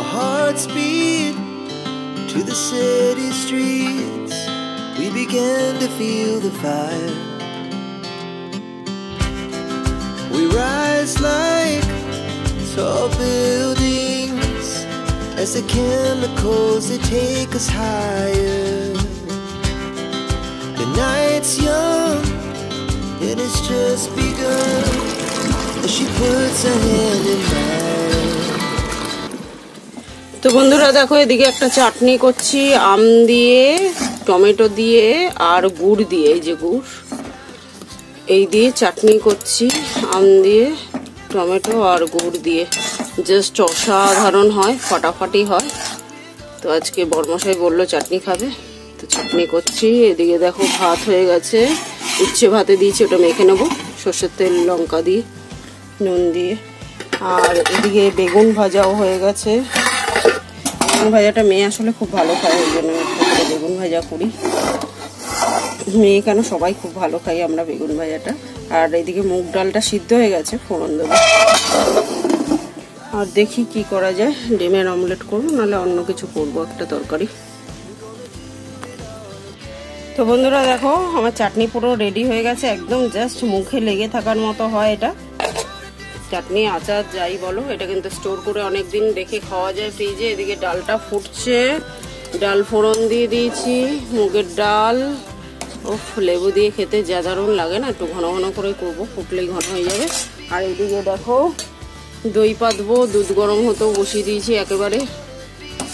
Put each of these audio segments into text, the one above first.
Our hearts beat to the city streets. We began to feel the fire. We rise like tall buildings as the chemicals, they take us higher. The night's young and it's just begun as she puts her hand in mine. তো বন্ধুরা দেখো, এদিকে একটা চাটনি করছি আম দিয়ে, tomato দিয়ে আর গুড় দিয়ে। এই যে গুড়, এই দিয়ে চাটনি করছি আম দিয়ে, টমেটো আর গুড় দিয়ে। জাস্ট অসাধারণ হয়, ফাটাফাটি হয়। তো আজকে বড়মশাই বললো চাটনি খাবে, তো চাটনি করছি। এদিকে দেখো ভাত হয়ে গেছে, উচ্ছে ভাতে দিয়েছি, ওটা মেখে নেবো সর্ষের তেল লঙ্কা দিয়ে নুন দিয়ে। আর এদিকে বেগুন ভাজাও হয়ে গেছে। বেগুন ভাজাটা মেয়ে আসলে খুব ভালো খায়, ওই জন্য একটা বেগুন ভাজা করি। মেয়ে কেন, সবাই খুব ভালো খাই আমরা বেগুন ভাজাটা। আর এদিকে মুগ ডালটা সিদ্ধ হয়ে গেছে, ফোড়ন দেবো। আর দেখি কি করা যায়, ডিমের অমলেট করবো, নাহলে অন্য কিছু করবো একটা তরকারি। তো বন্ধুরা দেখো, আমার চাটনি পুরো রেডি হয়ে গেছে, একদম জাস্ট মুখে লেগে থাকার মতো হয় এটা। চাটনি আচার যাই বলো, এটা কিন্তু স্টোর করে অনেক দিন রেখে খাওয়া যায় ফ্রিজে। এদিকে ডালটা ফুটছে, ডাল ফোড়ন দিয়ে দিয়েছি, মুগের ডাল। ও লেবু দিয়ে খেতে যা দারুণ লাগে না, একটু ঘন ঘন করে করবো, ফুটলেই ঘন হয়ে যাবে। আর এদিকে দেখো দই পাতবো, দুধ গরম হতেও বসিয়ে দিয়েছি একেবারে।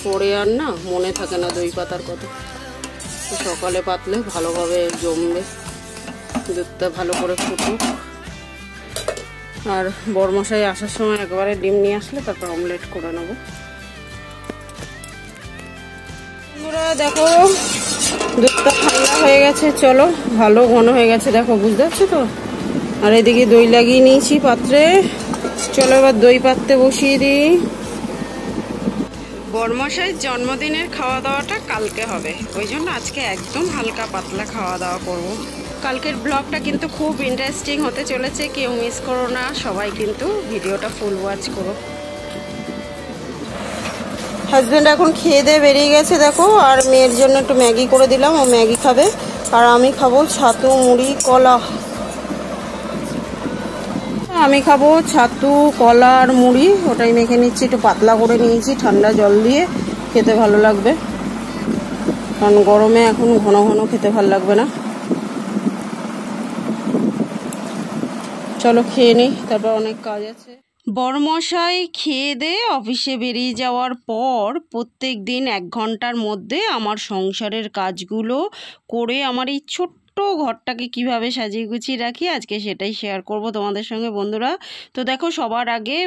পরে আর না মনে থাকে না দই পাতার কথা, তো সকালে পাতলে ভালোভাবে জমবে, দুধটা ভালো করে ফুটুক। আর বড়মশাই আসার সময় একবারে ডিম নিয়ে আসলে তারপর অমলেট করে নেবো। দেখো দুধটা ঠান্ডা হয়ে গেছে, চলো ভালো ঘন হয়ে গেছে, দেখো বুঝতে পারছো তো। আর এদিকে দই লাগিয়ে নিয়েছি পাত্রে, চলো এবার দই পাততে বসিয়ে দিই। বড়মশাইয়ের জন্মদিনের খাওয়া দাওয়াটা কালকে হবে, ওই জন্য আজকে একদম হালকা পাতলা খাওয়া দাওয়া করব। কালকের ব্লগটা কিন্তু খুব ইন্টারেস্টিং হতে চলেছে, কেউ মিস করো না, সবাই কিন্তু ভিডিওটা ফুল ওয়াচ করো। হাজব্যান্ড এখন খেয়ে দিয়ে বেরিয়ে গেছে দেখো, আর মেয়ের জন্য একটু ম্যাগি করে দিলাম, ও ম্যাগি খাবে। আর আমি খাবো ছাতু মুড়ি কলা। আমি খাবো ছাতু কলা আর মুড়ি, ওটাই মেখে নিচ্ছি, একটু পাতলা করে নিয়েছি ঠান্ডা জল দিয়ে, খেতে ভালো লাগবে। কারণ গরমে এখন ঘন ঘন খেতে ভালো লাগবে না। চলো খেয়ে নিই, তারপর অনেক কাজ আছে। বড়মশাই খেয়ে দিয়ে অফিসে বেরিয়ে যাওয়ার পর প্রত্যেক দিন 1 ঘন্টার মধ্যে আমার সংসারের কাজগুলো করে আমার এই ছোট্ট ঘরটাকে কিভাবে সাজিয়ে গুছিয়ে রাখি, আজকে সেটাই শেয়ার করব তোমাদের সঙ্গে বন্ধুরা। তো দেখো, সবার আগে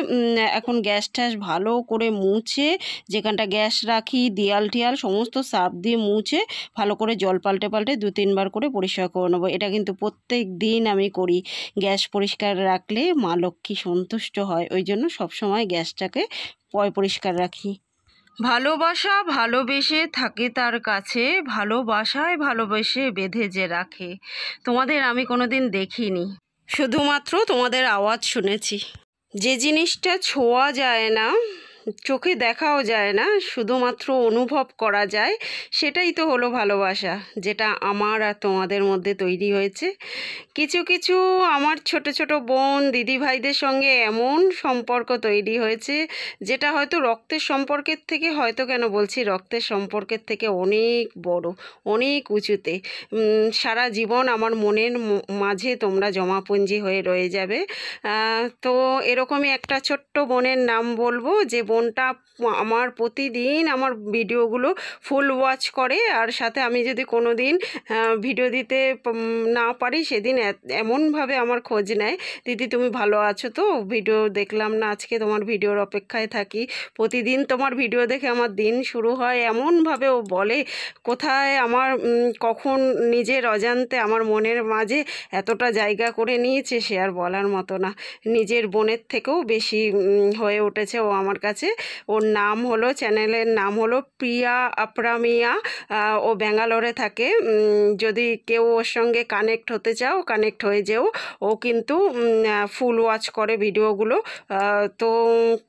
এখন গ্যাস ট্যাস ভালো করে মুছে, যেখানটা গ্যাস রাখি দেয়াল টিয়াল সমস্ত সার্ফ দিয়ে মুছে ভালো করে জল পাল্টে পাল্টে 2-3 বার করে পরিষ্কার করে নেবো। এটা কিন্তু প্রত্যেক দিন আমি করি। গ্যাস পরিষ্কার রাখলে মা লক্ষ্মী সন্তুষ্ট হয়, ওই জন্য সবসময় গ্যাসটাকে পরিষ্কার রাখি। ভালোবাসা ভালোবেসে থাকে তার কাছে, ভালোবাসায় ভালোবেসে বেঁধে যে রাখে। তোমাদের আমি কোনোদিন দেখিনি, শুধুমাত্র তোমাদের আওয়াজ শুনেছি। যে জিনিসটা ছোঁয়া যায় না, চোখে দেখাও যায় না, শুধুমাত্র অনুভব করা যায়, সেটাই তো হলো ভালোবাসা, যেটা আমার আর তোমাদের মধ্যে তৈরি হয়েছে। কিছু কিছু আমার ছোট ছোট বোন দিদি ভাইদের সঙ্গে এমন সম্পর্ক তৈরি হয়েছে, যেটা হয়তো রক্তের সম্পর্কের থেকে, হয়তো কেন বলছি, রক্তের সম্পর্কের থেকে অনেক বড়, অনেক উঁচুতে। সারা জীবন আমার মনের মাঝে তোমরা জমাপুঞ্জি হয়ে রয়ে যাবে। তো এরকমই একটা ছোট্ট বোনের নাম বলবো, যে বোনটা আমার প্রতিদিন আমার ভিডিওগুলো ফুল ওয়াচ করে। আর সাথে আমি যদি কোনো দিন ভিডিও দিতে না পারি, সেদিন এমনভাবে আমার খোঁজ নেয়, দিদি তুমি ভালো আছো তো, ভিডিও দেখলাম না আজকে, তোমার ভিডিওর অপেক্ষায় থাকি, প্রতিদিন তোমার ভিডিও দেখে আমার দিন শুরু হয়, এমনভাবে ও বলে। কোথায় আমার কখন নিজের অজান্তে আমার মনের মাঝে এতটা জায়গা করে নিয়েছে, সে আর বলার মতো না। নিজের বোনের থেকেও বেশি হয়ে উঠেছে ও আমার কাছে। ওর নাম হলো, চ্যানেলের নাম হলো প্রিয়া আপরামিয়া। ও ব্যাঙ্গালোরে থাকে। যদি কেউ ওর সঙ্গে কানেক্ট হতে চাও, কানেক্ট হয়ে যেও। ও কিন্তু ফুল ওয়াচ করে ভিডিওগুলো। তো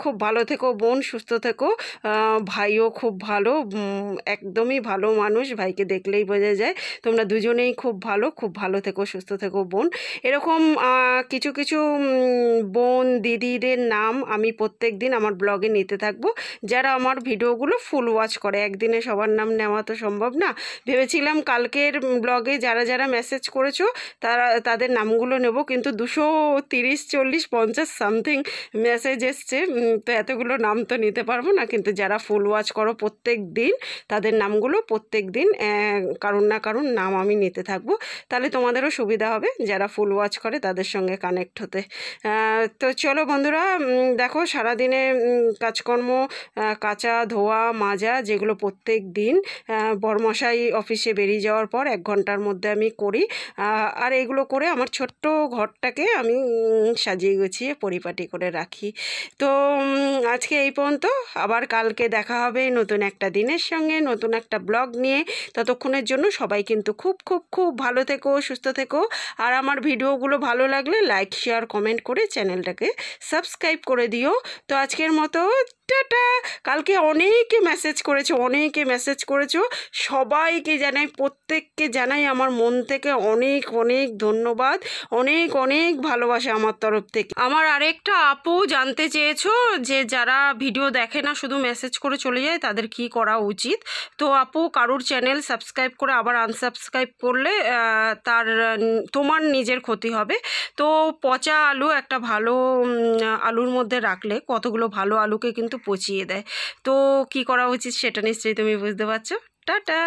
খুব ভালো থেকো বোন, সুস্থ থেকো। ভাইও খুব ভালো, একদমই ভালো মানুষ, ভাইকে দেখলেই বোঝা যায়। তোমরা দুজনেই খুব ভালো থেকো, সুস্থ থেকো বোন। এরকম কিছু কিছু বোন দিদিদের নাম আমি প্রত্যেক দিন আমার ব্লগে নিতে থাকবো, যারা আমার ভিডিওগুলো ফুল ওয়াচ করে। একদিনে সবার নাম নেওয়া তো সম্ভব না। ভেবেছিলাম কালকের ব্লগে যারা যারা মেসেজ করেছো তাদের নামগুলো নেব, কিন্তু 230, 40, 50 সামথিং মেসেজ এসছে, তো এতগুলো নাম তো নিতে পারবো না। কিন্তু যারা ফুল ওয়াচ করো প্রত্যেক দিন, তাদের নামগুলো প্রত্যেক দিন কারুর না কারুর নাম আমি নিতে থাকবো। তাহলে তোমাদেরও সুবিধা হবে যারা ফুল ওয়াচ করে তাদের সঙ্গে কানেক্ট হতে। তো চলো বন্ধুরা, দেখো সারাদিনে কাজকর্ম, কাচা ধোয়া মাজা, যেগুলো প্রত্যেক দিন বরমশাই অফিসে বেরিয়ে যাওয়ার পর 1 ঘন্টার মধ্যে আমি করি। আর এগুলো করে আমার ছোট্ট ঘরটাকে আমি সাজিয়ে গুছিয়ে পরিপাটি করে রাখি। তো আজকে এই পর্যন্ত। আবার কালকে দেখা হবে নতুন একটা দিনের সঙ্গে, নতুন একটা ব্লগ নিয়ে। ততক্ষণের জন্য সবাই কিন্তু খুব খুব খুব ভালো থেকো, সুস্থ থেকো। আর আমার ভিডিওগুলো ভালো লাগলে লাইক, শেয়ার, কমেন্ট করে চ্যানেলটাকে সাবস্ক্রাইব করে দিও। তো আজকের মতো টাটা। কালকে অনেকে মেসেজ করেছো, সবাইকে জানাই, প্রত্যেককে জানাই আমার মন থেকে অনেক অনেক ধন্যবাদ, অনেক অনেক ভালোবাসা আমার তরফ থেকে। আমার আরেকটা আপু জানতে চেয়েছো যে যারা ভিডিও দেখে না, শুধু মেসেজ করে চলে যায়, তাদের কি করা উচিত। তো আপু, কারুর চ্যানেল সাবস্ক্রাইব করে আবার আনসাবস্ক্রাইব করলে তোমার নিজের ক্ষতি হবে। তো পচা আলু একটা ভালো আলুর মধ্যে রাখলে কতগুলো ভালো আলুকে কিন্তু পচিয়ে দেয়। তো কি করা উচিত সেটা নিশ্চয়ই তুমি বুঝতে পারছো। টাটা।